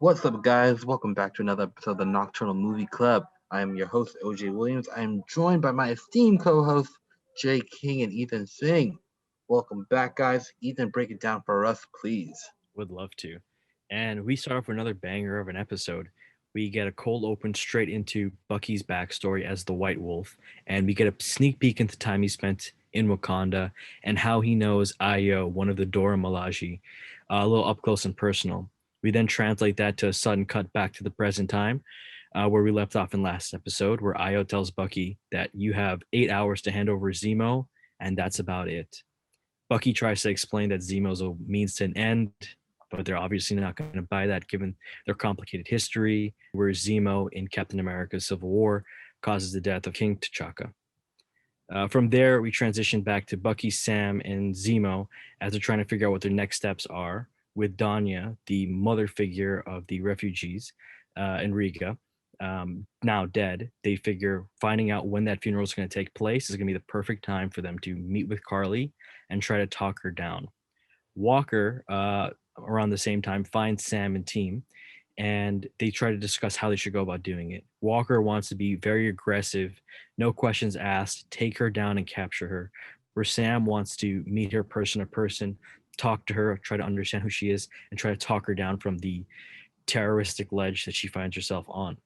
What's up, guys? Welcome back to another episode of the Nocturnal Movie Club. I am your host, OJ Williams. I am joined by my esteemed co hosts, Jay King and Ethan Singh. Welcome back, guys. Ethan, break it down for us, please. Would love to. And we start off with another banger of an episode. We get a cold open straight into Bucky's backstory as the White Wolf, and we get a sneak peek into time he spent in Wakanda and how he knows Ayo, one of the Dora Milaje, a little up close and personal. We then translate that to a sudden cut back to the present time, where we left off in last episode, where Ayo tells Bucky that you have 8 hours to hand over Zemo, and that's about it. Bucky tries to explain that Zemo's a means to an end, but they're obviously not going to buy that given their complicated history, where Zemo in Captain America's Civil War causes the death of King T'Chaka. From there, we transition back to Bucky, Sam, and Zemo as they're trying to figure out what their next steps are, with Danya, the mother figure of the refugees in Riga, now dead. They figure finding out when that funeral is going to take place is going to be the perfect time for them to meet with Carly and try to talk her down. Walker, around the same time, finds Sam and team, and they try to discuss how they should go about doing it. Walker wants to be very aggressive, no questions asked, take her down and capture her, where Sam wants to meet her person to person, talk to her, try to understand who she is, and try to talk her down from the terroristic ledge that she finds herself on.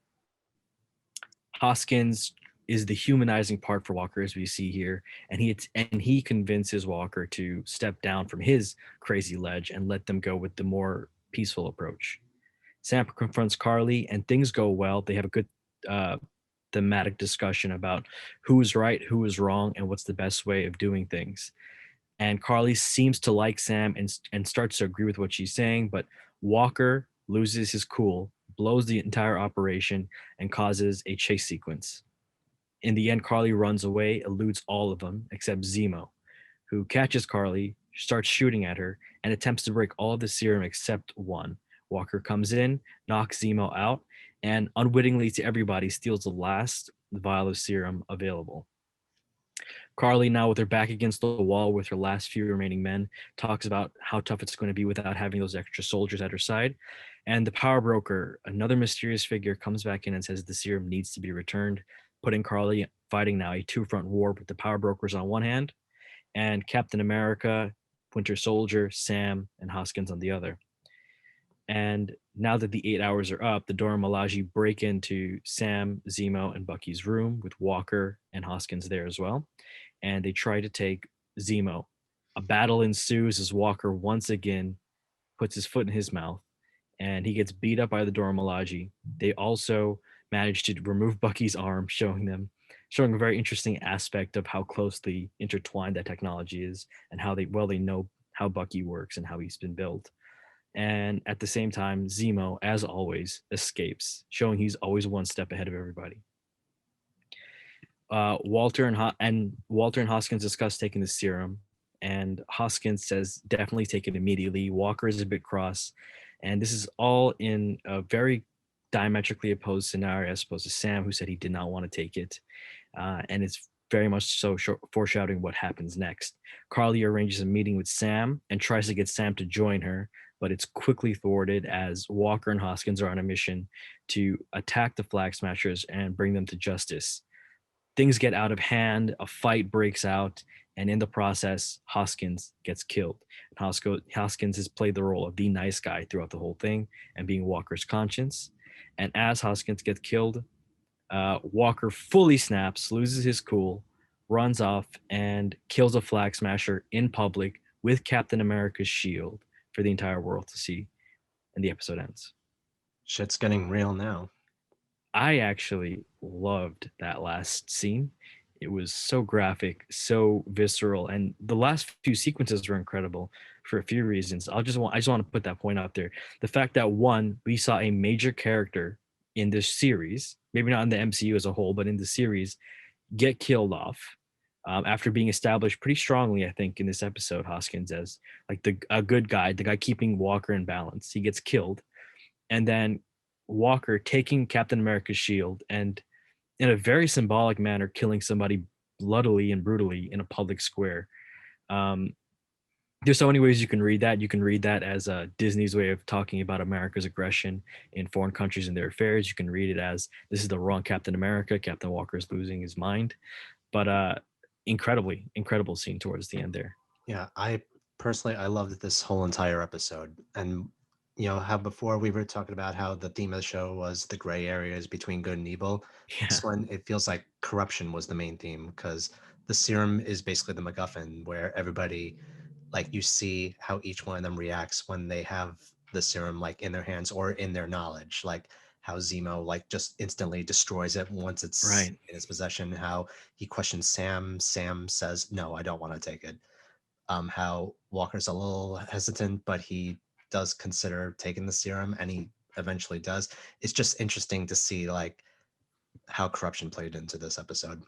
Hoskins is the humanizing part for Walker, as we see here, and he convinces Walker to step down from his crazy ledge and let them go with the more peaceful approach. Sam confronts Carly, and things go well. They have a good uh, thematic discussion about who is right, who is wrong, and what's the best way of doing things. And Carly seems to like Sam and starts to agree with what she's saying, but Walker loses his cool, blows the entire operation, and causes a chase sequence. In the end, Carly runs away, eludes all of them except Zemo, who catches Carly, starts shooting at her, and attempts to break all of the serum except one. Walker comes in, knocks Zemo out, and unwittingly to everybody steals the last vial of serum available. Carly, now with her back against the wall with her last few remaining men, talks about how tough it's going to be without having those extra soldiers at her side. And the power broker, another mysterious figure, comes back in and says the serum needs to be returned, putting Carly fighting now a two-front war with the power brokers on one hand and Captain America, Winter Soldier, Sam, and Hoskins on the other. And now that the 8 hours are up, the Dora Milaje break into Sam, Zemo, and Bucky's room with Walker and Hoskins there as well. And they try to take Zemo. A battle ensues as Walker once again puts his foot in his mouth and he gets beat up by the Dora Milaje. They also manage to remove Bucky's arm, showing a very interesting aspect of how closely intertwined that technology is and how they know how Bucky works and how he's been built. And at the same time, Zemo, as always, escapes, showing he's always one step ahead of everybody. Walter and Hoskins discuss taking the serum, and Hoskins says definitely take it immediately. Walker is a bit cross, and this is all in a very diametrically opposed scenario as opposed to Sam, who said he did not want to take it, and it's very much so foreshadowing what happens next. Carly arranges a meeting with Sam and tries to get Sam to join her, but it's quickly thwarted as Walker and Hoskins are on a mission to attack the Flag Smashers and bring them to justice. Things get out of hand, a fight breaks out, and in the process, Hoskins gets killed. Hoskins has played the role of the nice guy throughout the whole thing and being Walker's conscience. And as Hoskins gets killed, Walker fully snaps, loses his cool, runs off, and kills a flag smasher in public with Captain America's shield for the entire world to see. And the episode ends. Shit's getting real now. I actually loved that last scene. It was so graphic, so visceral, and the last few sequences were incredible for a few reasons. I just want to put that point out there. The fact that one, we saw a major character in this series, maybe not in the MCU as a whole, but in the series, get killed off after being established pretty strongly, I think, in this episode. Hoskins as like a good guy, the guy keeping Walker in balance. He gets killed, and then Walker taking Captain America's shield and in a very symbolic manner killing somebody bloodily and brutally in a public square. Um, there's so many ways you can read that. You can read that as Disney's way of talking about America's aggression in foreign countries and their affairs. You can read it as this is the wrong Captain America. Captain Walker is losing his mind. But incredible scene towards the end there. Yeah, I personally I loved this whole entire episode, and how before we were talking about how the theme of the show was the gray areas between good and evil. Yeah, This one, it feels like corruption was the main theme because the serum is basically the MacGuffin where everybody, like, you see how each one of them reacts when they have the serum like in their hands or in their knowledge, like how Zemo like just instantly destroys it once it's right. in his possession, how he questions Sam says no, I don't want to take it. How Walker's a little hesitant, but he does consider taking the serum and he eventually does. It's just interesting to see like how corruption played into this episode.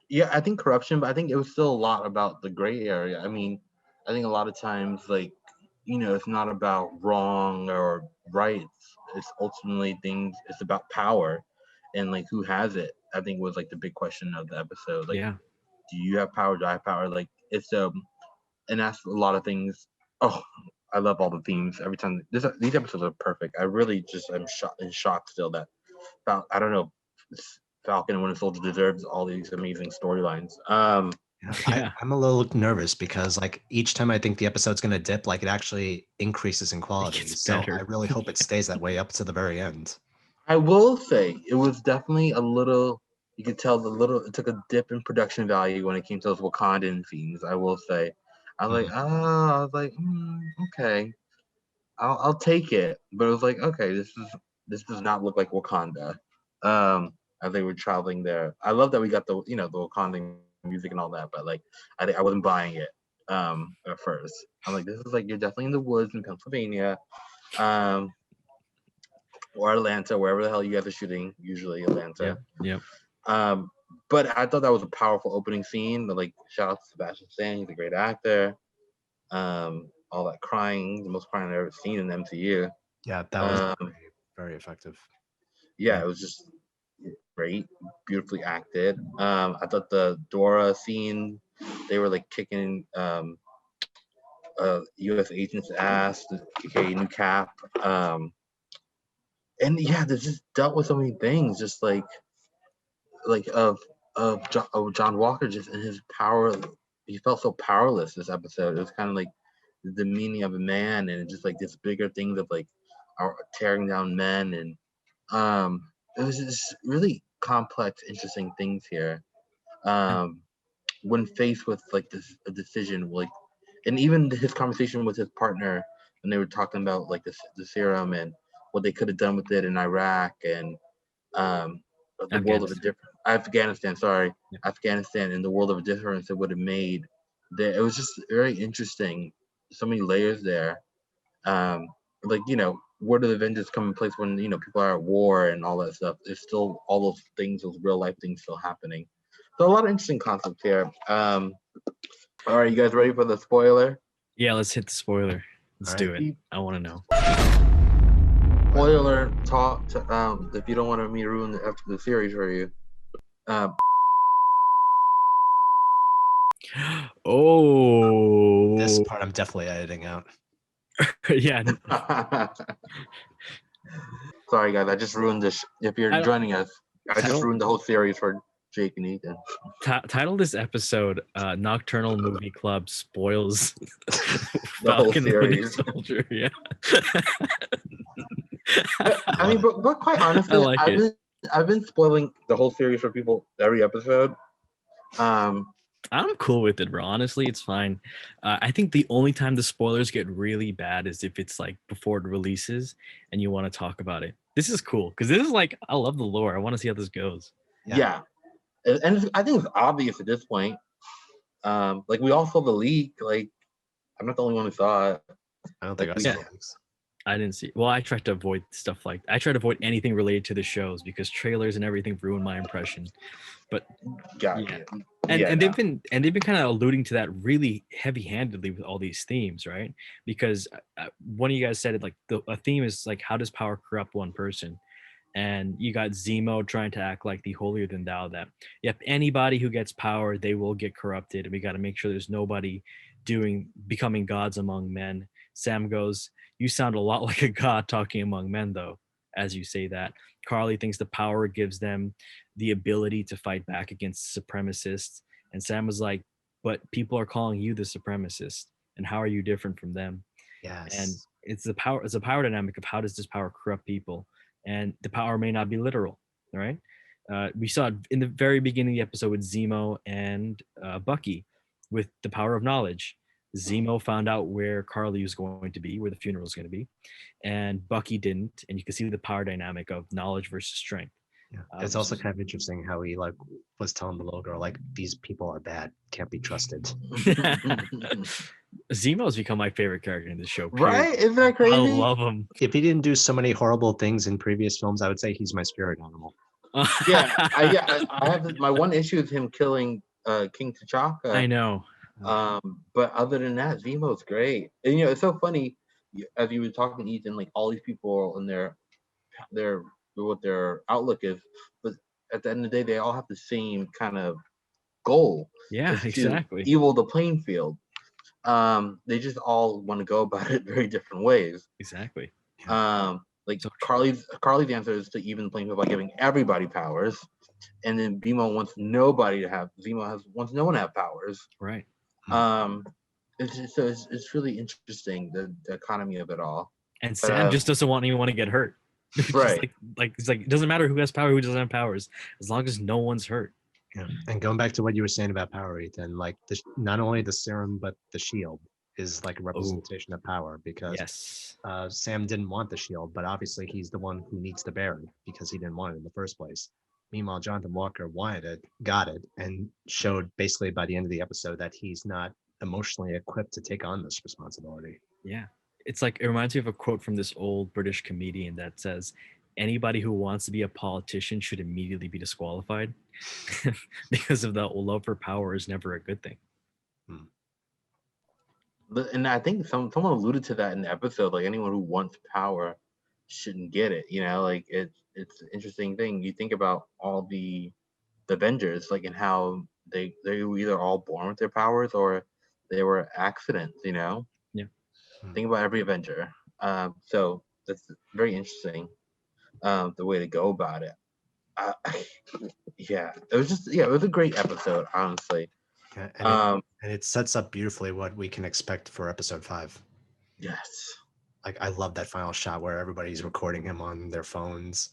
Yeah, I think corruption, but I think it was still a lot about the gray area. I mean, I think a lot of times, like, it's not about wrong or right. It's ultimately things. It's about power, and like who has it. I think was like the big question of the episode. Like, Yeah. do you have power? Do I have power? Like, and that's a lot of things. Oh, I love all the themes. Every time these episodes are perfect. I really just am in shock still that I don't know. Falcon and Winter Soldier deserves all these amazing storylines. Yeah. I'm a little nervous because like each time I think the episode's gonna dip, like it actually increases in quality. gets So I better. really hope it stays that way up to the very end. I will say it was definitely a little. You could tell it took a dip in production value when it came to those Wakandan scenes. I will say, I was like, okay, I'll take it. But it was like, okay, this does not look like Wakanda. As they were traveling there, I love that we got the Wakandan music and all that, but like, I wasn't buying it at first. I'm like, this is like you're definitely in the woods in Pennsylvania. Or Atlanta, wherever the hell you guys are shooting, usually Atlanta. Yep. But I thought that was a powerful opening scene. But like, shout out to Sebastian Stan, he's a great actor. All that crying, the most crying I've ever seen in the MCU. Yeah, that was very, very effective. Yeah, it was just great, beautifully acted. I thought the Dora scene, they were like kicking U.S. agent's ass, aka New Cap. And yeah, they just dealt with so many things, just like of John Walker just in his power. He felt so powerless this episode. It was kind of like the meaning of a man, and just like this bigger things of like our tearing down men, and it was just really complex, interesting things here. Um, when faced with like a decision, like, and even his conversation with his partner when they were talking about like the serum and what they could have done with it in Iraq and the world of a different Afghanistan. Sorry, Yeah. Afghanistan and the world of a difference it would have made. There, it was just very interesting. So many layers there. Like where do the Avengers come in place when people are at war and all that stuff? There's still all those things, those real life things still happening. So a lot of interesting concepts here. All right, you guys ready for the spoiler? Yeah, let's hit the spoiler. Let's All do right. it. I want to know. Spoiler talk. If you don't want me to ruin the series for you. Oh, This part I'm definitely editing out. yeah. Sorry, guys. I just ruined this. If you're joining us, I just ruined the whole series for Jake and Ethan. Title this episode Nocturnal Movie Club spoils The whole Falcon and Winter series. Soldier. Yeah. I mean, but quite honestly, I like I've been spoiling the whole series for people every episode. I'm cool with it, bro. Honestly, it's fine. I think the only time the spoilers get really bad is if it's like before it releases and you want to talk about it. This is cool because this is like, I love the lore. I want to see how this goes. Yeah. And I think it's obvious at this point. Like we all saw the leak. Like I'm not the only one who saw it. I don't think I saw links. I didn't see. Well, I tried to avoid stuff like I tried to avoid anything related to the shows because trailers and everything ruined my impression. But and they've been kind of alluding to that really heavy-handedly with all these themes, right? Because one of you guys said it like a theme is like how does power corrupt one person? And you got Zemo trying to act like the holier than thou that yep, anybody who gets power, they will get corrupted, and we got to make sure there's nobody becoming gods among men. Sam goes, "You sound a lot like a god talking among men, though." As you say that, Carly thinks the power gives them the ability to fight back against supremacists, and Sam was like, "But people are calling you the supremacist, and how are you different from them?" And Yes. it's a power dynamic of how does this power corrupt people, and the power may not be literal, right? We saw it in the very beginning of the episode with Zemo and Bucky with the power of knowledge. Zemo found out where Carly was going to be, where the funeral was going to be, and Bucky didn't. And you can see the power dynamic of knowledge versus strength. Yeah. It's also kind of interesting how he like was telling the little girl like these people are bad, can't be trusted. Zemo's become my favorite character in this show. Right? Period. Isn't that crazy? I love him. If he didn't do so many horrible things in previous films, I would say he's my spirit animal. I have my one issue is him killing King T'Chaka. I know. But other than that, Zemo's great. And it's so funny as you were talking, Ethan, like all these people and their what their outlook is, but at the end of the day, they all have the same kind of goal. Yeah, exactly. Evil the playing field. They just all want to go about it very different ways. Exactly. Like so Carly's answer is to even the playing field by giving everybody powers, and then Zemo wants no one to have powers. Right. It's really interesting the economy of it all. And Sam just doesn't want anyone to get hurt. Right. It's like it doesn't matter who has power, who doesn't have powers, as long as no one's hurt. Yeah. And going back to what you were saying about power, Ethan, like not only the serum but the shield is like a representation of power, because Sam didn't want the shield, but obviously he's the one who needs to bear it because he didn't want it in the first place. Meanwhile, Jonathan Walker wanted it, got it, and showed basically by the end of the episode that he's not emotionally equipped to take on this responsibility. Yeah. It's like, it reminds me of a quote from this old British comedian that says, anybody who wants to be a politician should immediately be disqualified because of the love for power is never a good thing. And I think someone alluded to that in the episode, like anyone who wants power shouldn't get it. Like it's an interesting thing. You think about all the Avengers, like, and how they were either all born with their powers or they were accidents, Yeah. Think about every Avenger. So that's very interesting, the way to go about it. It was a great episode, honestly. Yeah, and it sets up beautifully what we can expect for episode 5. Yes. Like, I love that final shot where everybody's recording him on their phones.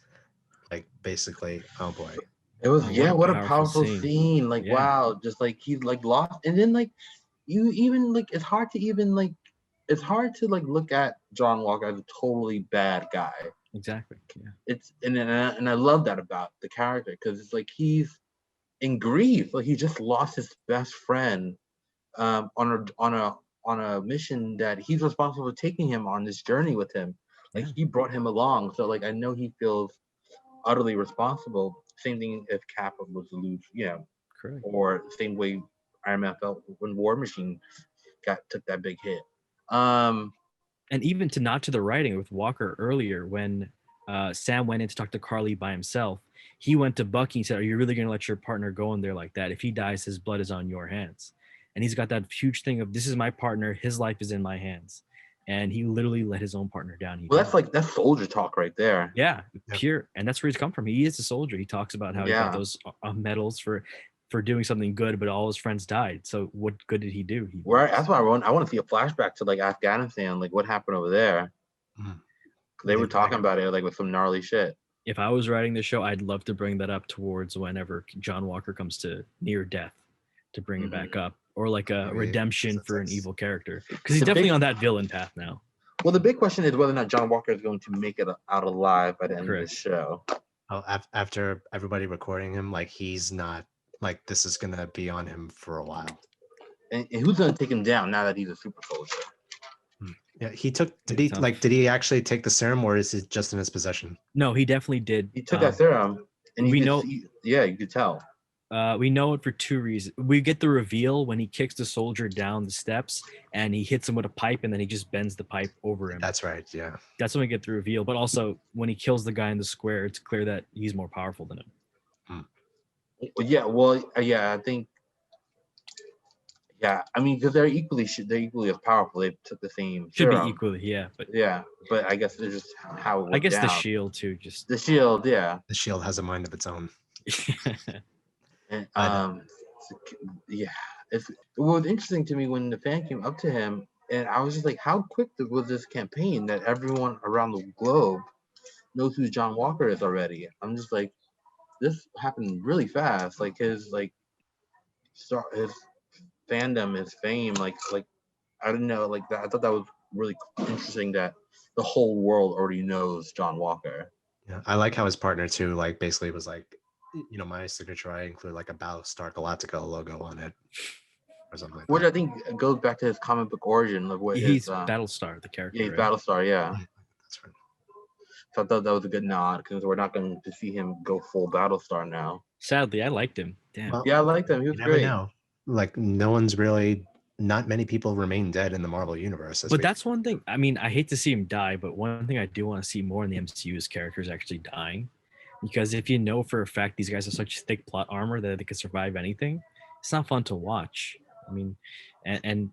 Like, basically, oh boy. It was, what a powerful scene. Like, wow, just like he like lost, and then like you even like it's hard to look at John Walker as a totally bad guy. Exactly. Yeah. It's and I love that about the character, because it's like he's in grief. Like he just lost his best friend on a mission that he's responsible for taking him on this journey with him. Like he brought him along. So like I know he feels utterly responsible. Same thing if Cap was to lose, correct. Or same way Iron Man felt when War Machine took that big hit. And even to the writing with Walker earlier, when Sam went in to talk to Carly by himself, he went to Bucky and said, "Are you really going to let your partner go in there like that? If he dies, his blood is on your hands." And he's got that huge thing of, this is my partner, his life is in my hands. And he literally let his own partner down. That's soldier talk right there. Yeah, pure. And that's where he's come from. He is a soldier. He talks about how he got those medals for doing something good, but all his friends died. So what good did he do? That's why I want to see a flashback to like Afghanistan, like what happened over there. They were talking about it like with some gnarly shit. If I was writing the show, I'd love to bring that up towards whenever John Walker comes to near death, to bring it back up, or like a redemption for an evil character, because he's definitely on that villain path now. Well, the big question is whether or not John Walker is going to make it out alive by the end of the show. Oh, after everybody recording him, like he's not, like this is gonna be on him for a while. And who's gonna take him down now that he's a super soldier? Yeah, did he actually take the serum, or is it just in his possession? No, he definitely did. He took that serum, and you could tell. We know it for 2 reasons. We get the reveal when he kicks the soldier down the steps and he hits him with a pipe, and then he just bends the pipe over him. That's right. Yeah. That's when we get the reveal. But also when he kills the guy in the square, it's clear that he's more powerful than him. I think Yeah, I mean, because they're equally as powerful. They took the same Should be serum. equally, yeah. But Yeah, but I guess it's just how it went I guess down. the shield too. Just The shield, yeah. The shield has a mind of its own. And, But, yeah. It was interesting to me when the fan came up to him, and I was just like, how quick was this campaign that everyone around the globe knows who John Walker is already? I'm just like, this happened really fast. Like his his fandom, his fame, like I didn't know like that. I thought that was really interesting that the whole world already knows John Walker. yeah, I like how his partner too, like basically was like, my signature, I include like a Battlestar Galactica logo on it or something like Which that. I think goes back to his comic book origin, like what he's his Battlestar, the character. yeah, he's right? Battlestar, yeah. That's right. So I thought that was a good nod because we're not going to see him go full Battlestar now. Sadly, I liked him. Damn. Well, Yeah, I liked him. He was you never great. know. Like not many people remain dead in the Marvel universe. But that's one thing. I mean, I hate to see him die, but one thing I do want to see more in the MCU is characters actually dying. Because if you know for a fact these guys have such thick plot armor that they can survive anything, it's not fun to watch. I mean, and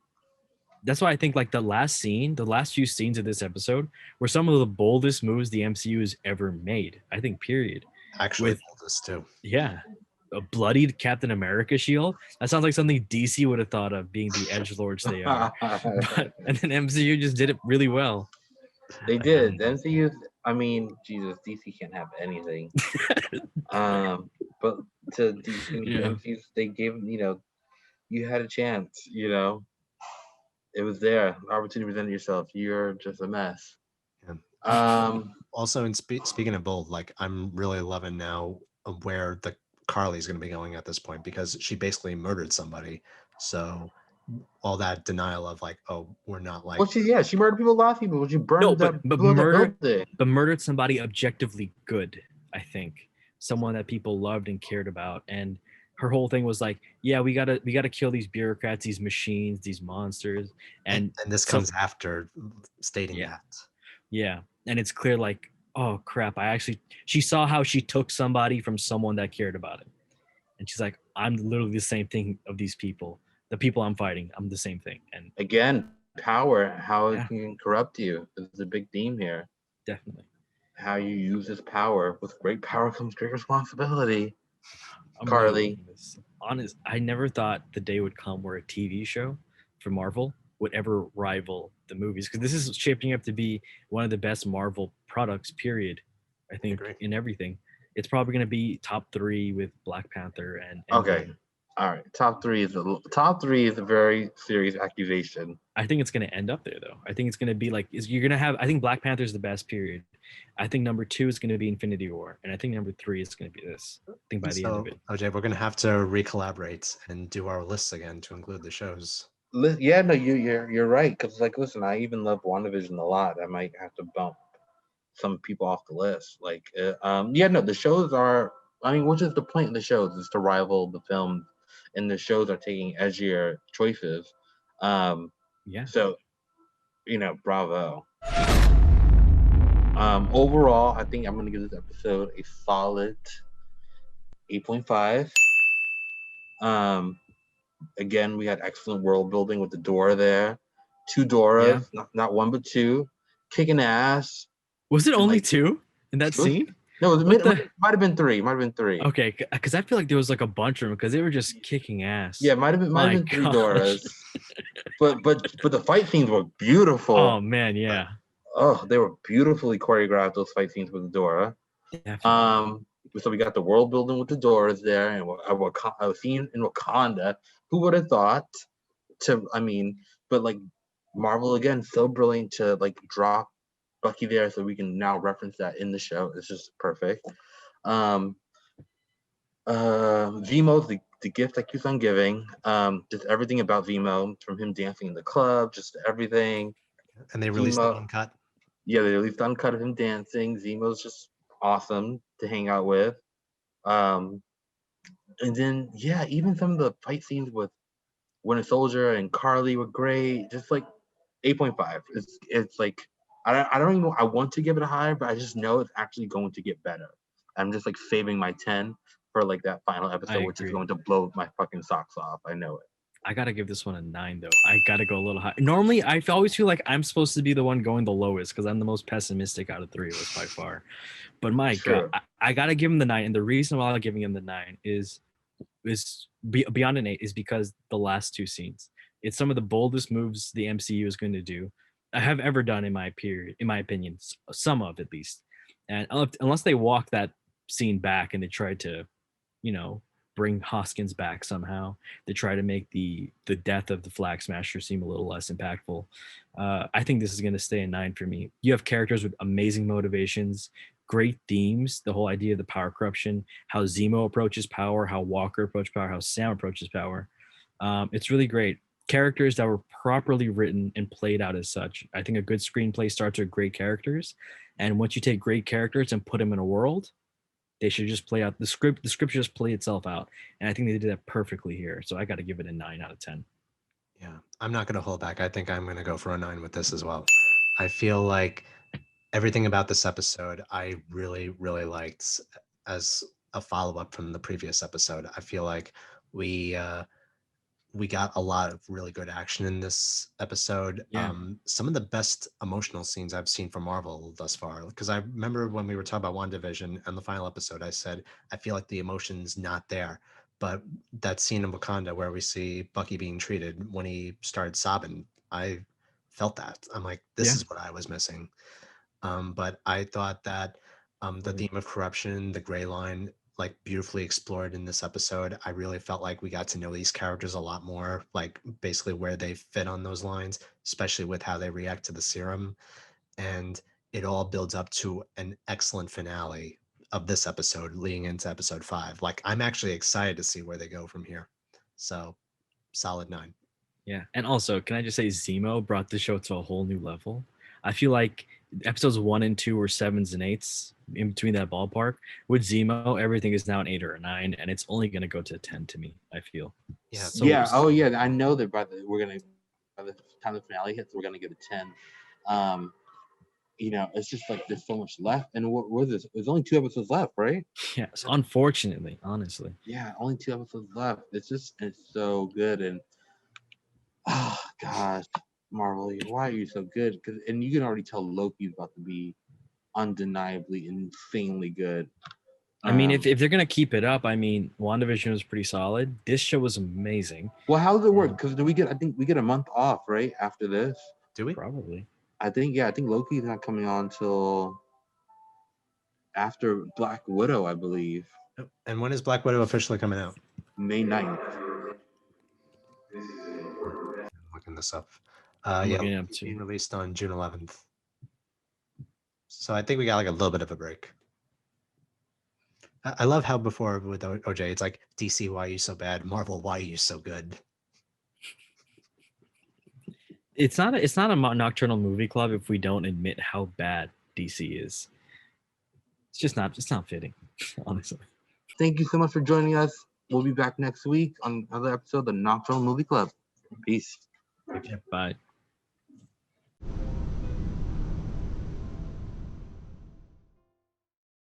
that's why I think like the last few scenes of this episode were some of the boldest moves the MCU has ever made. I think, period. actually with- this too. Yeah. A bloodied Captain America shield. That sounds like something DC would have thought of, being the edgelords they are. And then MCU just did it really well. They did. The MCU, I mean, Jesus, DC can't have anything. But to DC, Yeah. MCU, they gave, you had a chance, It was there. Opportunity to present yourself. You're just a mess. Yeah. Also, in speaking of bold, like I'm really loving now where the Carly's going to be going at this point, because she basically murdered somebody. So all that denial of like, oh, we're not like. Well, she murdered people, a lot of people. She burned but murdered somebody objectively good. I think someone that people loved and cared about, and her whole thing was like, yeah, we gotta kill these bureaucrats, these machines, these monsters, and this comes after stating that. Yeah, and it's clear like, oh crap, she saw how she took somebody from someone that cared about it, and she's like, I'm literally the same thing of these people, the people I'm fighting, I'm the same thing. And again, power, how it can corrupt you is a big theme here. Definitely. How you use this power. With great power comes great responsibility. I'm Carly. Honest, I never thought the day would come where a TV show for Marvel would ever rival the movies, because this is shaping up to be one of the best Marvel products, period. I think in everything. It's probably going to be top 3 with Black Panther and okay. All right, top three is a very serious accusation. I think it's going to end up there, though. I think it's going to be like, you're going to have, I think Black Panther is the best, period. I think number 2 is going to be Infinity War, and I think number 3 is going to be this. I think by the end of it. OJ, we're going to have to recollaborate and do our lists again to include the shows. Yeah, no, you're right. Because like, listen, I even love WandaVision a lot. I might have to bump some people off the list. Like, the shows are. I mean, which is the point of the shows, is to rival the films, and the shows are taking edgier choices. So, bravo. Overall, I think I'm gonna give this episode a solid 8.5. Again, we had excellent world building with the Dora there. 2 Doras, not one but 2, kicking ass. Was it only 2 in that scene? No, it might have been 3. Okay, because I feel like there was like a bunch of them, because they were just kicking ass. Yeah, might have been 3 Doras. but the fight scenes were beautiful. Oh man, yeah. Oh, they were beautifully choreographed, those fight scenes with the Dora. Definitely. So we got the world building with the Doras there, and a scene in Wakanda. Who would have thought? But like Marvel again, so brilliant to like drop Bucky there, so we can now reference that in the show. It's just perfect. Zemo's the gift that keeps on giving. Just everything about Zemo, from him dancing in the club, just everything. And they released the uncut. Yeah, they released the uncut of him dancing. Zemo's just awesome to hang out with. And then even some of the fight scenes with Winter Soldier and Carly were great. Just like 8.5. It's like I don't even know. I want to give it a higher, but I just know it's actually going to get better. I'm just like saving my 10 for like that final episode, which is going to blow my fucking socks off. I know it. I gotta give this one a 9 though. I gotta go a little high. Normally, I always feel like I'm supposed to be the one going the lowest because I'm the most pessimistic out of 3 of us by far. But my God, True. I gotta give him the 9, and the reason why I'm giving him the 9 is beyond an 8 is because the last 2 scenes. It's some of the boldest moves the MCU is going to do, I have ever done in my opinion, some of at least. And unless they walk that scene back and they try to, you know, bring Hoskins back somehow, they try to make the death of the Flag Smasher seem a little less impactful. I think this is going to stay a 9 for me. You have characters with amazing motivations, great themes, the whole idea of the power corruption, how Zemo approaches power, how Walker approaches power, how Sam approaches power. It's really great. Characters that were properly written and played out as such. I think a good screenplay starts with great characters, and once you take great characters and put them in a world, they should just play out the script. The script should just play itself out, and I think they did that perfectly here. So I got to give it a 9 out of 10. Yeah, I'm not going to hold back. I think I'm going to go for a 9 with this as well. I feel like everything about this episode I really, really liked as a follow-up from the previous episode. I feel like we got a lot of really good action in this episode. Yeah. Some of the best emotional scenes I've seen from Marvel thus far. Because I remember when we were talking about WandaVision and the final episode, I said, I feel like the emotion's not there. But that scene in Wakanda where we see Bucky being treated, when he started sobbing, I felt that. I'm like, this Yeah. is what I was missing. But I thought that the theme of corruption, the gray line, like beautifully explored in this episode. I really felt like we got to know these characters a lot more, like basically where they fit on those lines, especially with how they react to the serum. And it all builds up to an excellent finale of this episode leading into episode 5. Like I'm actually excited to see where they go from here. So solid 9. Yeah. And also, can I just say Zemo brought the show to a whole new level? I feel like episodes 1 and 2 were 7s and 8s in between that ballpark. With Zemo, everything is now an 8 or a 9, and it's only going to go to a 10 to me, I feel. Yeah. So, Yeah. Oh yeah. I know that by the time the finale hits, we're gonna get a 10. You know, it's just like there's so much left, and what was this? There's only 2 episodes left, right? yes, unfortunately, honestly. Yeah, only 2 episodes left. It's so good, and oh gosh, Marvel, why are you so good? And you can already tell Loki's about to be undeniably insanely good. I mean, if they're going to keep it up, I mean, WandaVision was pretty solid. This show was amazing. Well, how does it work? Because I think we get a month off, right? After this. Do we? Probably. I think Loki's not coming on till after Black Widow, I believe. And when is Black Widow officially coming out? May 9th. Looking this up. I'm Yeah, looking up it's too. being released on June 11th. So I think we got like a little bit of a break. I love how before with OJ, it's like DC, why are you so bad? Marvel, why are you so good? It's not a nocturnal movie club if we don't admit how bad DC is. It's not fitting, honestly. Thank you so much for joining us. We'll be back next week on another episode of the Nocturnal Movie Club. Peace. Bye.